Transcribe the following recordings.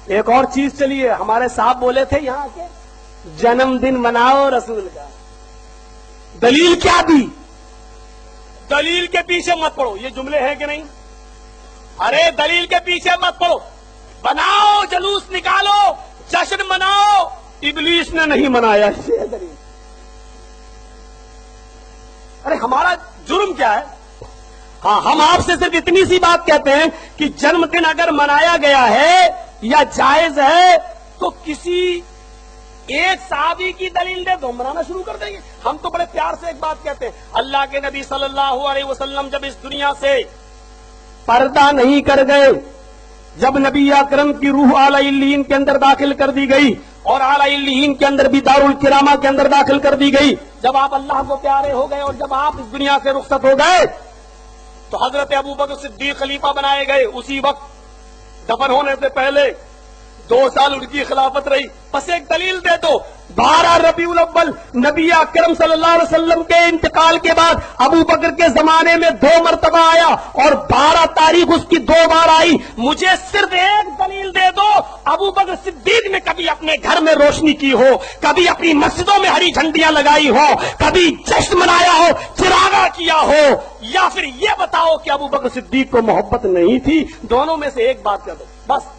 ایک اور چیز چلی ہے، ہمارے صاحب بولے تھے یہاں کے جنم دن مناؤ رسول کا، دلیل کیا دی؟ دلیل کے پیچھے مت پڑو، یہ جملے ہیں کہ نہیں؟ ارے دلیل کے پیچھے مت پڑو، بناؤ جلوس نکالو جشن مناؤ، ابلیس نے نہیں منایا، اس سے دلیل۔ ارے ہمارا جرم کیا ہے؟ ہاں ہم آپ سے صرف اتنی سی بات کہتے ہیں کہ جنم دن اگر منایا گیا ہے یا جائز ہے تو کسی ایک صحابی کی دلیل دے دو، منانا شروع کر دیں گے۔ ہم تو بڑے پیار سے ایک بات کہتے ہیں، اللہ کے نبی صلی اللہ علیہ وسلم جب اس دنیا سے پردہ نہیں کر گئے، جب نبی اکرم کی روح اعلی علیین کے اندر داخل کر دی گئی اور اعلی علیین کے اندر بھی دارالکرامہ کے اندر داخل کر دی گئی، جب آپ اللہ کو پیارے ہو گئے اور جب آپ اس دنیا سے رخصت ہو گئے تو حضرت ابوبکر صدیق خلیفہ بنائے گئے۔ اسی وقت دفن ہونے سے پہلے 2 سال ان کی خلافت رہی۔ بس ایک دلیل دے دو، 12 ربیع الاول نبی اکرم صلی اللہ علیہ وسلم کے انتقال کے بعد ابو بکر کے زمانے میں 2 مرتبہ آیا اور 12 تاریخ اس کی 2 بار آئی۔ مجھے صرف ایک دلیل دے دو، ابو بکر صدیق نے کبھی اپنے گھر میں روشنی کی ہو، کبھی اپنی مسجدوں میں ہری جھنڈیاں لگائی ہو، کبھی جشن منایا ہو، چراغاں کیا ہو، یا پھر یہ بتاؤ کہ ابو بکر صدیق کو محبت نہیں تھی؟ دونوں میں سے ایک بات کر دو بس۔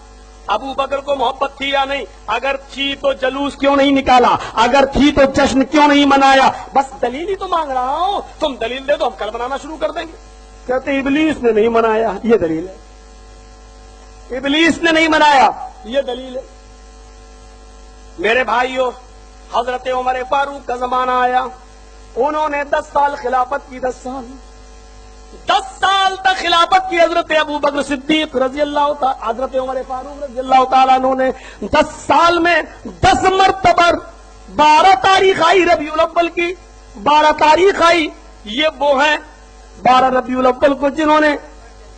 ابو بکر کو محبت تھی یا نہیں؟ اگر تھی تو جلوس کیوں نہیں نکالا؟ اگر تھی تو جشن کیوں نہیں منایا؟ بس دلیل ہی تو مانگ رہا ہوں، تم دلیل دے دو، ہم کل منانا شروع کر دیں گے۔ کہتے ابلیس نے نہیں منایا، یہ دلیل ہے۔ ابلیس نے نہیں منایا، یہ دلیل ہے۔ میرے بھائیو، حضرت عمر فاروق کا زمانہ آیا، انہوں نے 10 سال خلافت کی، 10 سال تک خلافت کی حضرت ابو بکر صدیق رضی اللہ تعالی، حضرت عمر فاروق رضی اللہ تعالیٰ عنہ نے 10 سال میں 10 مرتبہ 12 تاریخ آئی ربیع الاول کی، 12 تاریخ آئی۔ یہ وہ ہیں 12 ربیع الاول کو جنہوں نے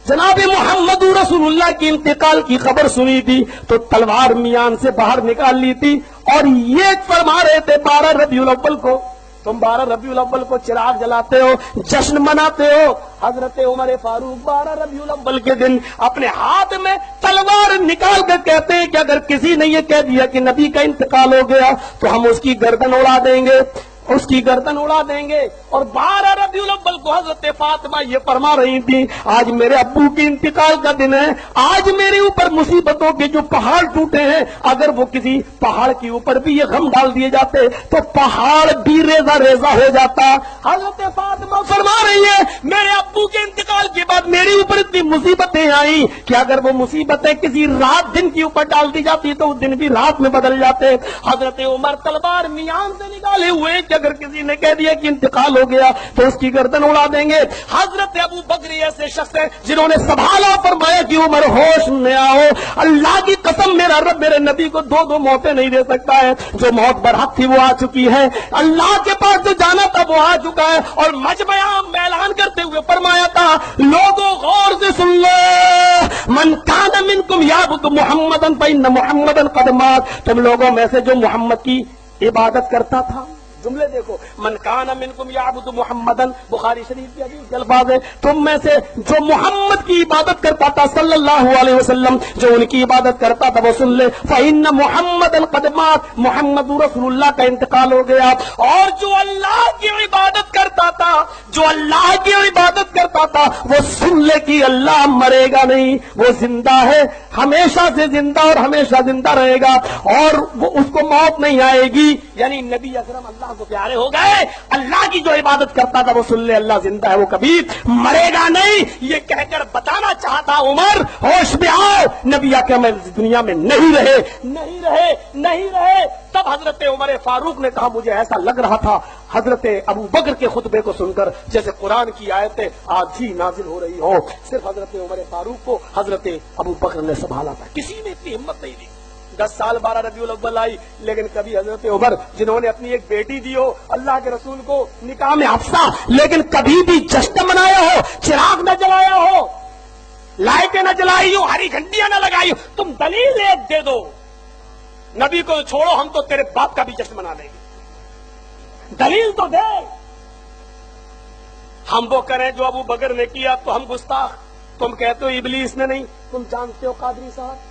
جناب محمد رسول اللہ کی انتقال کی خبر سنی تھی تو تلوار میان سے باہر نکال لی تھی، اور یہ فرما رہے تھے 12 ربیع الاول کو تم 12 ربیع الاول کو چراغ جلاتے ہو، جشن مناتے ہو۔ حضرت عمر فاروق 12 ربیع الاول کے دن اپنے ہاتھ میں تلوار نکال کر کہتے ہیں کہ اگر کسی نے یہ کہہ دیا کہ نبی کا انتقال ہو گیا تو ہم اس کی گردن اڑا دیں گے، اس کی گردن اڑا دیں گے۔ اور 12 ربیع الاول کو حضرت فاطمہ یہ فرما رہی تھی، آج میرے ابو کی انتقال کا دن ہے، آج میرے اوپر مصیبتوں کے جو پہاڑ ٹوٹے ہیں، اگر وہ کسی پہاڑ کے اوپر بھی یہ غم ڈال دیے جاتے تو پہاڑ بھی ریزہ ریزہ ہو جاتا۔ حضرت فاطمہ فرما رہی ہے، میرے ابو کے انتقال کے بعد میرے اوپر اتنی مصیبتیں آئیں کہ اگر وہ مصیبتیں کسی رات دن کے اوپر ڈال دی جاتی تو وہ دن بھی رات میں بدل جاتے۔ حضرت عمر تلوار میان سے نکالے ہوئے کہ اگر کسی نے کہہ دیا کہ انتقال ہو گیا تو اس کی گردن اڑا دیں گے۔ حضرت ابو بکر ایسے شخص ہیں جنہوں نے سنبھالا، فرمایا کہ عمر ہوش میں آؤ، اللہ کی قسم میرا رب میرے نبی کو 2 موتیں نہیں دے سکتا ہے، جو موت برحق تھی وہ آ چکی ہے، اللہ کے پاس جو جانا تھا وہ آ چکا ہے۔ اور مجمع میں اعلان کرتے ہوئے فرمایا تھا، لوگوں غور سے سن لو، من کان منکم یعبد محمدا فإن محمدا قد مات، تم لوگوں میں سے جو محمد کی عبادت کرتا تھا، جملے دیکھو، من کان منکم یعبد محمدا، بخاری شریف کے حدیث کے الفاظ ہے، تم میں سے جو محمد کی عبادت کرتا تھا صلی اللہ علیہ وسلم، جو ان کی عبادت کرتا تھا وہ سن لے، فإن محمدا قد مات، محمد رسول اللہ کا انتقال ہو گیا۔ اور جو اللہ کی عبادت کرتا تھا، جو اللہ کی عبادت کرتا تھا وہ سن لے کہ اللہ مرے گا نہیں، وہ زندہ ہے، ہمیشہ سے زندہ اور ہمیشہ زندہ رہے گا، اور وہ اس کو موت نہیں آئے گی۔ یعنی نبی اکرم اللہ کو پیارے ہو گئے، اللہ کی جو عبادت کرتا تھا وہ سن لے اللہ زندہ ہے، وہ کبھی مرے گا نہیں۔ یہ کہہ کر بتانا چاہتا عمر، ہوش میں آؤ، نبی اکرم دنیا میں نہیں رہے۔ تب حضرت عمر فاروق نے کہا، مجھے ایسا لگ رہا تھا حضرت ابو بکر کے خطبے کو سن کر جیسے قرآن کی آیتیں آج ہی نازل ہو رہی ہوں۔ صرف حضرت عمر فاروق کو حضرت ابو بکر نے سنبھالا تھا، کسی نے اتنی ہمت نہیں دی۔ 10 سال 12 ربیع الاول آئی، لیکن کبھی حضرت عمر جنہوں نے اپنی ایک بیٹی دی ہو اللہ کے رسول کو نکاح میں حفصہ، لیکن کبھی بھی جشن منایا ہو، چراغ نہ جلایا ہو، لائٹیں نہ جلائی ہو، ہری گھنٹیاں نہ لگائی ہو، تم دلیل ایک دے دو، نبی کو چھوڑو، ہم تو تیرے باپ کا بھی جشن منا دیں گے، دلیل تو دے۔ ہم وہ کریں جو ابو بکر نے کیا تو ہم گستاخ، تم کہتے ہو ابلیس نے نہیں، تم جانتے ہو قادری صاحب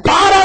12